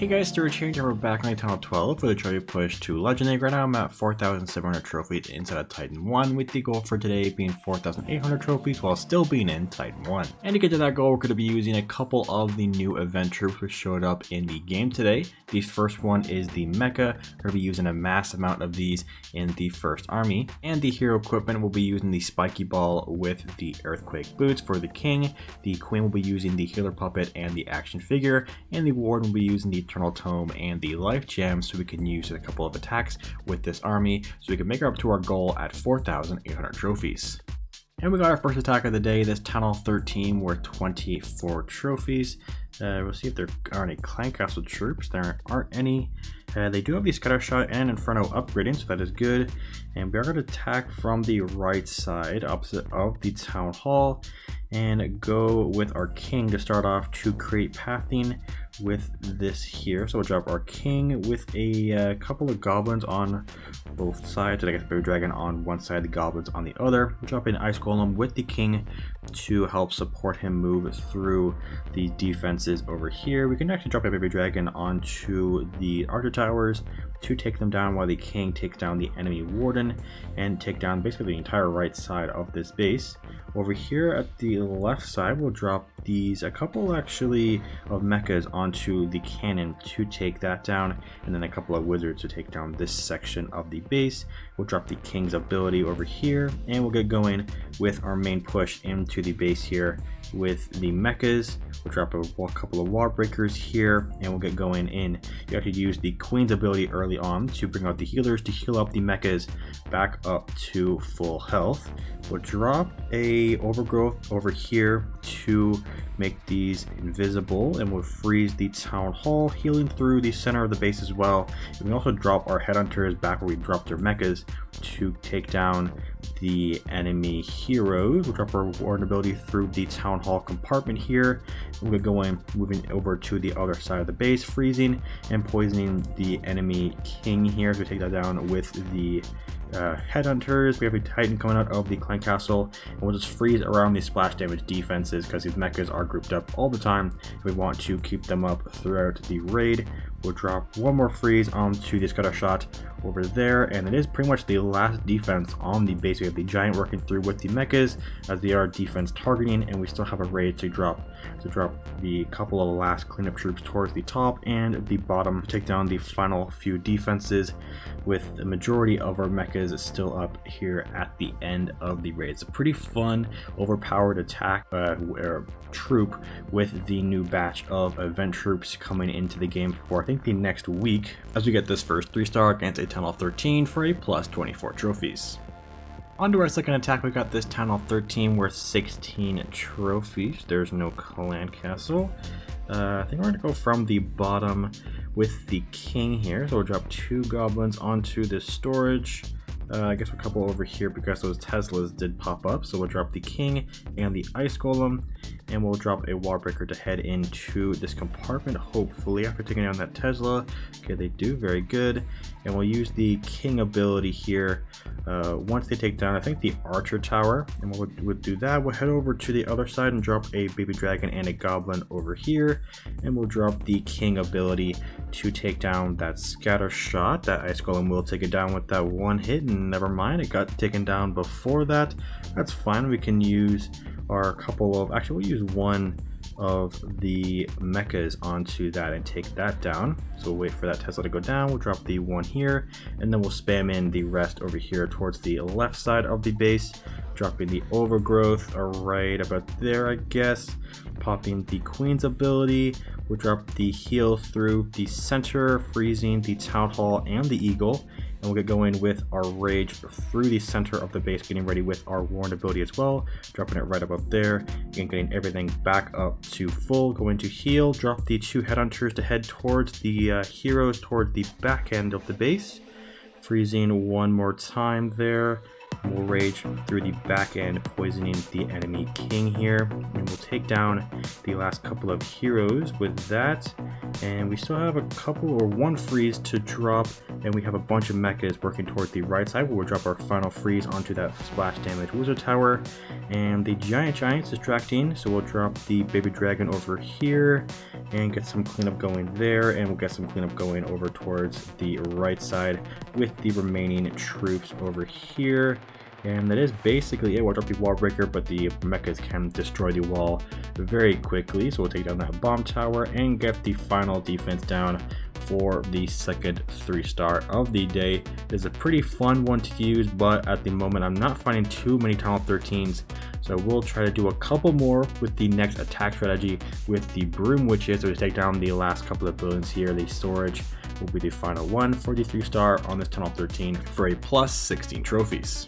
Hey guys, Sturge here, and we're back on TH12 for the trophy push to Legendary. Right now I'm at 4,700 trophies inside of Titan 1, with the goal for today being 4,800 trophies while still being in Titan 1. And to get to that goal, we're going to be using a couple of the new event troops which showed up in the game today. The first one is the Mecha. We're going to be using a mass amount of these in the first army. And the hero equipment will be using the spiky ball with the earthquake boots for the king. The queen will be using the healer puppet and the action figure. And the ward will be using the Eternal Tome and the life gem, so we can use a couple of attacks with this army so we can make it up to our goal at 4,800 trophies. And we got our first attack of the day, this Tunnel 13 worth 24 trophies. We'll see if there are any Clan Castle troops. There aren't any. They do have the Scatter Shot and Inferno upgrading, so that is good. And we are going to attack from the right side, opposite of the Town Hall, and go with our King to start off to create pathing with this here. So we'll drop our King with a couple of Goblins on both sides. I guess Baby Dragon on one side, the Goblins on the other. We'll drop an Ice Golem with the King to help support him move through the defenses over here. We can actually drop a Baby Dragon onto the Archer Towers to take them down while the King takes down the enemy Warden and take down basically the entire right side of this base. Over here at the left side, we'll drop a couple actually of mechas onto the cannon to take that down, and then a couple of wizards to take down this section of the base. We'll drop the King's ability over here, and we'll get going with our main push into the base here with the mechas. We'll drop a couple of wall breakers here, and we'll get going in. You have to use the Queen's ability early on to bring out the healers to heal up the mechas back up to full health. We'll drop a overgrowth over here to make these invisible, and we'll freeze the Town Hall, healing through the center of the base as well. And we also drop our headhunters back where we dropped their mechas to take down the enemy heroes. We'll drop our warden ability through the Town Hall compartment here. We'll get going, moving over to the other side of the base, freezing and poisoning the enemy king here. So we take that down with the headhunters. We have a Titan coming out of the Clan Castle, and we'll just freeze around these splash damage defenses because these mechas are grouped up all the time. We want to keep them up throughout the raid. We'll drop one more freeze onto the Scatter Shot over there, and it is pretty much the last defense on the base. We have the Giant working through with the mechas as they are defense targeting, and we still have a raid to drop the couple of last cleanup troops towards the top and the bottom to take down the final few defenses, with the majority of our mechas still up here at the end of the raid. It's a pretty fun, overpowered attack troop with the new batch of event troops coming into the game for I think the next week, as we get this first 3-star against a Tunnel 13 for a plus 24 trophies. On to our second attack, we got this Tunnel 13 worth 16 trophies. There's no Clan Castle. I think we're going to go from the bottom with the King here. So we'll drop 2 Goblins onto this storage. I guess a couple over here because those Teslas did pop up. So we'll drop the King and the Ice Golem, and we'll drop a wall breaker to head into this compartment, hopefully, after taking down that Tesla. Okay, they do, very good. And we'll use the King ability here once they take down, I think, the Archer Tower. And we'll do that. We'll head over to the other side and drop a Baby Dragon and a Goblin over here. And we'll drop the King ability to take down that Scatter Shot. That Ice Golem will take it down with that one hit, and never mind, it got taken down before that. That's fine. We can use our couple of, actually we'll use one of the mechas onto that and take that down. So we'll wait for that Tesla to go down. We'll drop the one here, and then we'll spam in the rest over here towards the left side of the base, dropping the overgrowth right about there, I guess. Popping the Queen's ability. We'll drop the heal through the center, freezing the Town Hall and the Eagle. And we'll get going with our Rage through the center of the base, getting ready with our Warren ability as well, dropping it right above there, and getting everything back up to full. Going to heal, drop the 2 headhunters to head towards the heroes, towards the back end of the base. Freezing one more time there. We'll Rage through the back end, poisoning the enemy King here, and we'll take down the last couple of heroes with that. And we still have a couple or one freeze to drop, and we have a bunch of mechas working towards the right side. We'll drop our final freeze onto that splash damage wizard tower, and the giant's distracting, so we'll drop the baby dragon over here and get some cleanup going there, and we'll get some cleanup going over towards the right side with the remaining troops over here. And that is basically it. We'll drop the wall breaker, but the mechas can destroy the wall very quickly. So we'll take down that bomb tower and get the final defense down for the second 3-star of the day. It's a pretty fun one to use, but at the moment I'm not finding too many Tunnel 13s. So we'll try to do a couple more with the next attack strategy with the Broom Witches. So to take down the last couple of buildings here. The Storage will be the final one for the 3-star on this Tunnel 13 for a plus 16 trophies.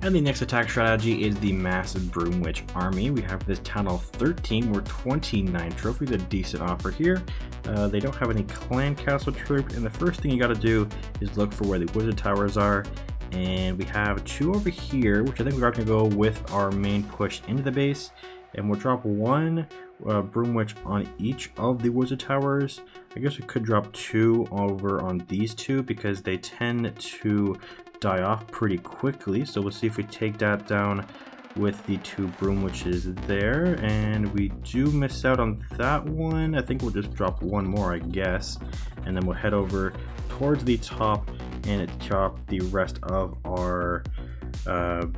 And the next attack strategy is the Mass Broom Witch Army. We have this Tunnel 13, we're 29 trophies, a decent offer here. They don't have any clan castle troop, and the first thing you gotta do is look for where the wizard towers are. And we have 2 over here, which I think we are gonna go with our main push into the base. And we'll drop 1 Broom Witch on each of the wizard towers. I guess we could drop 2 over on these 2 because they tend to die off pretty quickly. So we'll see if we take that down with the 2 Broom Witches there, and we do miss out on that one. I think we'll just drop 1 more, I guess, and then we'll head over towards the top and drop the rest of our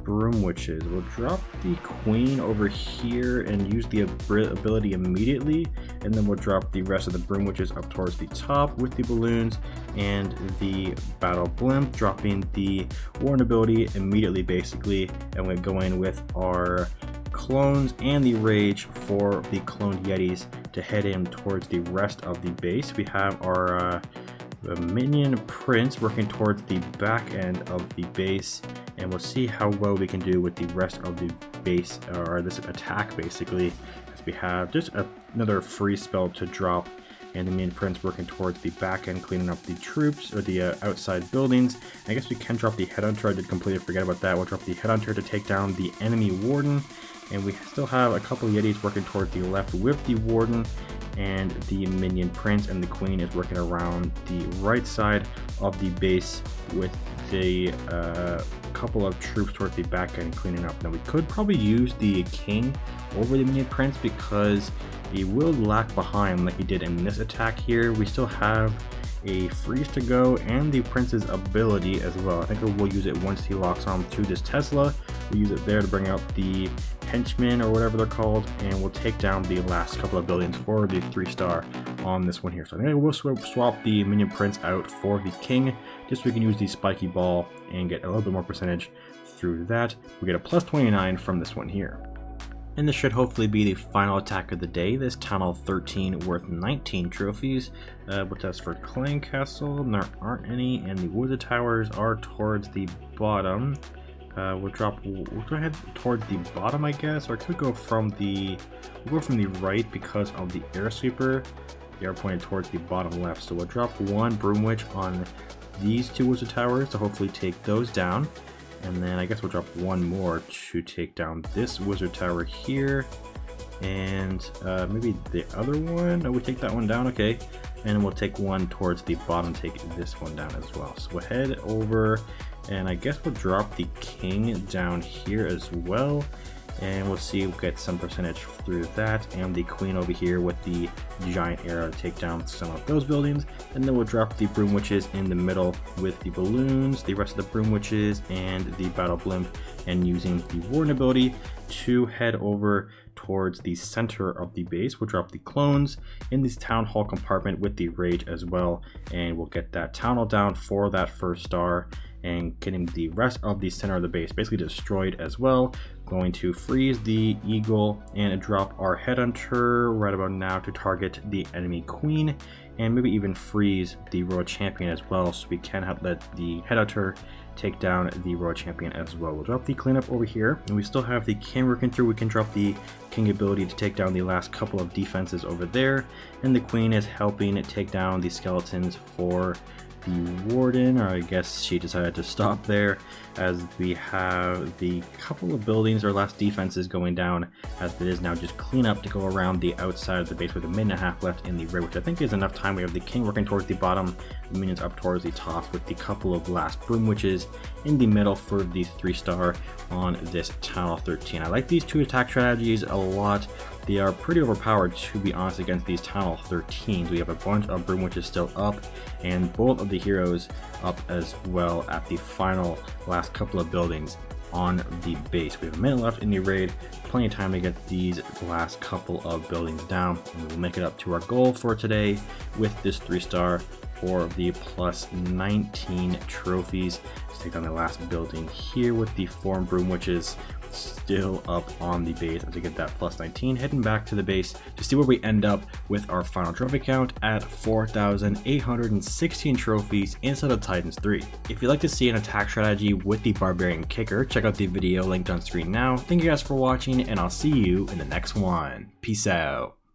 Broom Witches. We'll drop the Queen over here and use the ability immediately, and then we'll drop the rest of the Broom Witches up towards the top with the balloons and the Battle Blimp, dropping the Warren ability immediately basically, and we go in with our clones and the Rage for the cloned Yetis to head in towards the rest of the base. We have our minion Prince working towards the back end of the base, and we'll see how well we can do with the rest of the base, or this attack basically, as we have just another free spell to drop, and the minion Prince working towards the back end, cleaning up the troops or the outside buildings. I guess we can drop the Headhunter. I did completely forget about that. We'll drop the Headhunter to take down the enemy Warden, and we still have a couple of Yetis working towards the left with the Warden, and the minion Prince and the Queen is working around the right side of the base with the couple of troops towards the back end cleaning up. Now we could probably use the King over the minion Prince because he will lag behind like he did in this attack here. We still have a freeze to go and the Prince's ability as well. I think we'll use it once he locks on to this Tesla. We'll use it there to bring out the henchmen or whatever they're called, and we'll take down the last couple of buildings for the 3-star on this one here. So I think we'll swap the minion Prince out for the King, just so we can use the spiky ball and get a little bit more percentage through that. We get a plus 29 from this one here. And this should hopefully be the final attack of the day. This Tunnel 13 worth 19 trophies, which that's for Clan Castle, and there aren't any, and the Wizard Towers are towards the bottom. We'll go ahead towards the bottom, I guess, or I could go from the, we'll go from the right because of the air sweeper. They are pointed towards the bottom left, so we'll drop 1 Broom Witch on these 2 Wizard Towers to hopefully take those down. And then I guess we'll drop 1 more to take down this Wizard Tower here. And maybe the other one. No, we take that one down, okay. And we'll take 1 towards the bottom, take this one down as well. So we'll head over, and I guess we'll drop the King down here as well. And we'll see, we'll get some percentage through that, and the Queen over here with the giant arrow to take down some of those buildings. And then we'll drop the Broom Witches in the middle with the balloons, the rest of the Broom Witches, and the Battle Blimp, and using the Warden ability to head over towards the center of the base. We'll drop the clones in this Town Hall compartment with the Rage as well, and we'll get that Town Hall down for that 1st star, and getting the rest of the center of the base basically destroyed as well. Going to freeze the Eagle and drop our Headhunter right about now to target the enemy Queen, and maybe even freeze the Royal Champion as well, so we can let the Headhunter take down the Royal Champion as well. We'll drop the cleanup over here, and we still have the King working through. We can drop the King ability to take down the last couple of defenses over there, and the Queen is helping take down the skeletons for the Warden, or I guess she decided to stop there, as we have the couple of buildings or last defenses going down, as it is now just clean up to go around the outside of the base with a minute and a half left in the rear, which I think is enough time. We have the King working towards the bottom, the minions up towards the top, with the couple of last Broom Witches in the middle for the 3-star on this Town Hall 13. I like these two attack strategies a lot. They are pretty overpowered, to be honest, against these Town Hall 13s. We have a bunch of Broom Witches still up, and both of the heroes up as well at the final last couple of buildings on the base. We have a minute left in the raid, plenty of time to get these last couple of buildings down, and we'll make it up to our goal for today with this 3-star for the plus 19 trophies. Let's take down the last building here with the 4 Broom Witches still up on the base as we get that plus 19, heading back to the base to see where we end up with our final trophy count at 4,816 trophies instead of Titans 3. If you'd like to see an attack strategy with the Barbarian Kicker, check out the video linked on screen now. Thank you guys for watching, and I'll see you in the next one. Peace out.